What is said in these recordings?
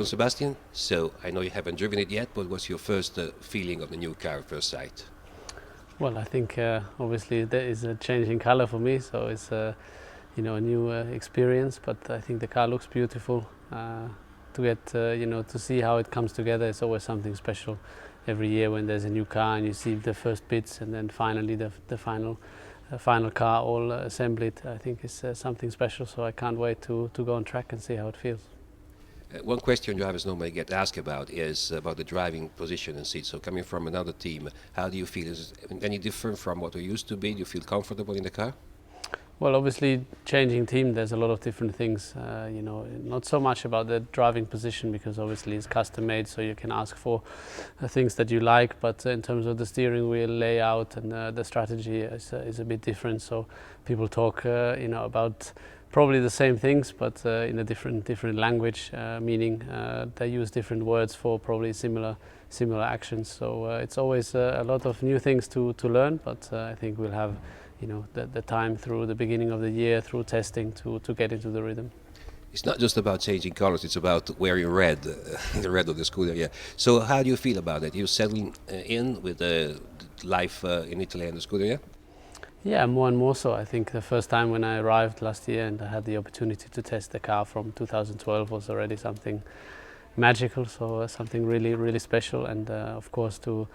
Welcome, Sebastian. So I know you haven't driven it yet, but what's your first feeling of the new car at first sight? Well, I think obviously there is a change in color for me, so it's a new experience. But I think the car looks beautiful. To get to see how it comes together, it's always something special. Every year when there's a new car and you see the first bits, and then finally the final car all assembled, I think it's something special. So I can't wait to go on track and see how it feels. One question drivers normally get asked about is about the driving position and seat. So coming from another team, how do you feel? Is it any different from what it used to be? Do you feel comfortable in the car? Well, obviously, changing team, there's a lot of different things. Not so much about the driving position because obviously it's custom made, so you can ask for things that you like. But in terms of the steering wheel layout and the strategy is a bit different. So people talk, about probably the same things, but in a different language, meaning they use different words for probably similar actions. So it's always a lot of new things to learn. But I think we'll have the time through the beginning of the year, through testing, to get into the rhythm. It's not just about changing colors, it's about wearing red, the red of the scooter, yeah. So how do you feel about it? You're settling in with the life in Italy and the scooter, yeah? Yeah, more and more so. I think the first time when I arrived last year and I had the opportunity to test the car from 2012 was already something magical, so something really special. And of course to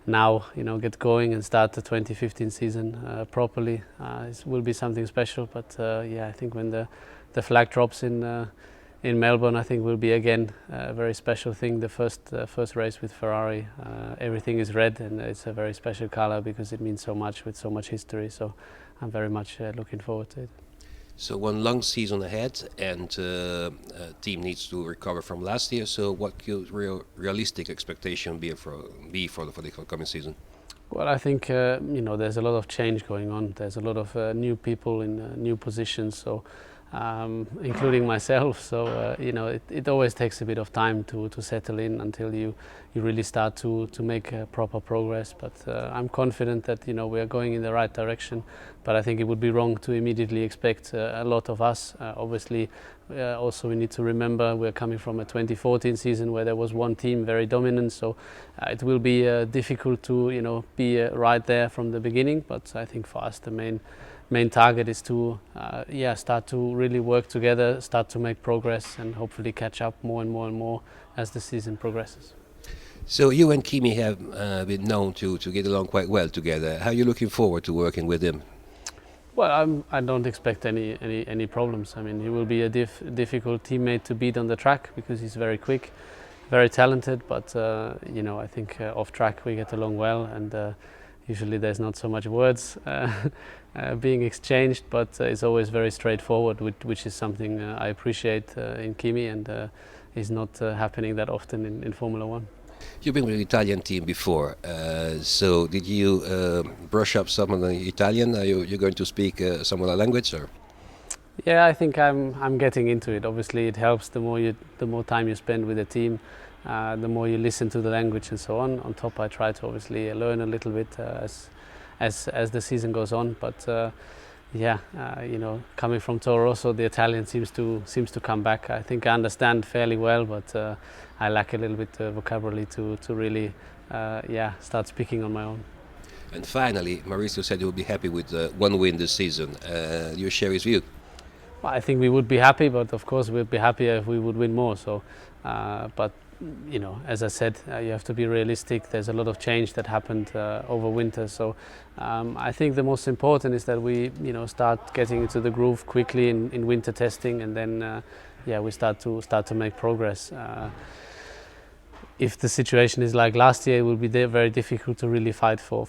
now get going and start the 2015 season properly, it will be something special. But I think when the flag drops in Melbourne, I think will be again a very special thing. The first race with Ferrari, everything is red, and it's a very special color because it means so much with so much history. So I'm very much looking forward to it. So one long season ahead, and team needs to recover from last year. So what could realistic expectation be for the coming season? Well, I think there's a lot of change going on. There's a lot of new people in new positions, so including myself. So it always takes a bit of time to settle in until you really start to make proper progress. But I'm confident that we are going in the right direction. But I think it would be wrong to immediately expect a lot of us. Obviously, also we need to remember we're coming from a 2014 season where there was one team very dominant. So it will be difficult to be right there from the beginning. But I think for us the main target is to start to really work together, start to make progress, and hopefully catch up more and more as the season progresses. So you and Kimi have been known to get along quite well together. How are you looking forward to working with him? Well, I don't expect any problems. I mean, he will be a difficult teammate to beat on the track because he's very quick, very talented. But I think off track we get along well, and usually there's not so much words being exchanged, but it's always very straightforward, which is something I appreciate in Kimi, and is not happening that often in Formula One. You've been with the Italian team before, so did you brush up some of the Italian? Are you going to speak some other language, or? Yeah, I think I'm getting into it. Obviously, it helps the more time you spend with the team, the more you listen to the language and so on. On top, I try to obviously learn a little bit as the season goes on. But coming from Toro Rosso, the Italian seems to come back. I think I understand fairly well, but I lack a little bit of vocabulary to really start speaking on my own. And finally, Maurizio said he would be happy with one win this season. You share his view? Well, I think we would be happy, but of course we'd be happier if we would win more. So, but as I said, you have to be realistic. There's a lot of change that happened over winter. So I think the most important is that we start getting into the groove quickly in winter testing, and then we start to make progress. If the situation is like last year, it will be very difficult to really fight for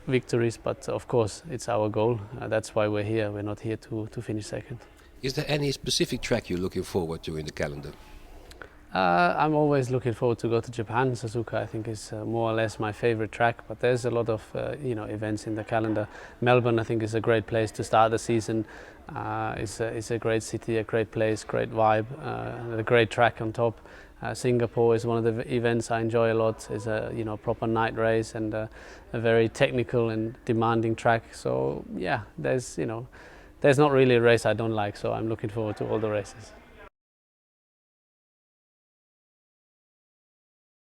victories. But of course, it's our goal. That's why we're here. We're not here to finish second. Is there any specific track you're looking forward to in the calendar? I'm always looking forward to go to Japan. Suzuka, I think, is more or less my favorite track. But there's a lot of events in the calendar. Melbourne, I think, is a great place to start the season. It's a great city, a great place, great vibe, a great track on top. Singapore is one of the events I enjoy a lot. It's a proper night race and a very technical and demanding track. So yeah, there's not really a race I don't like. So I'm looking forward to all the races.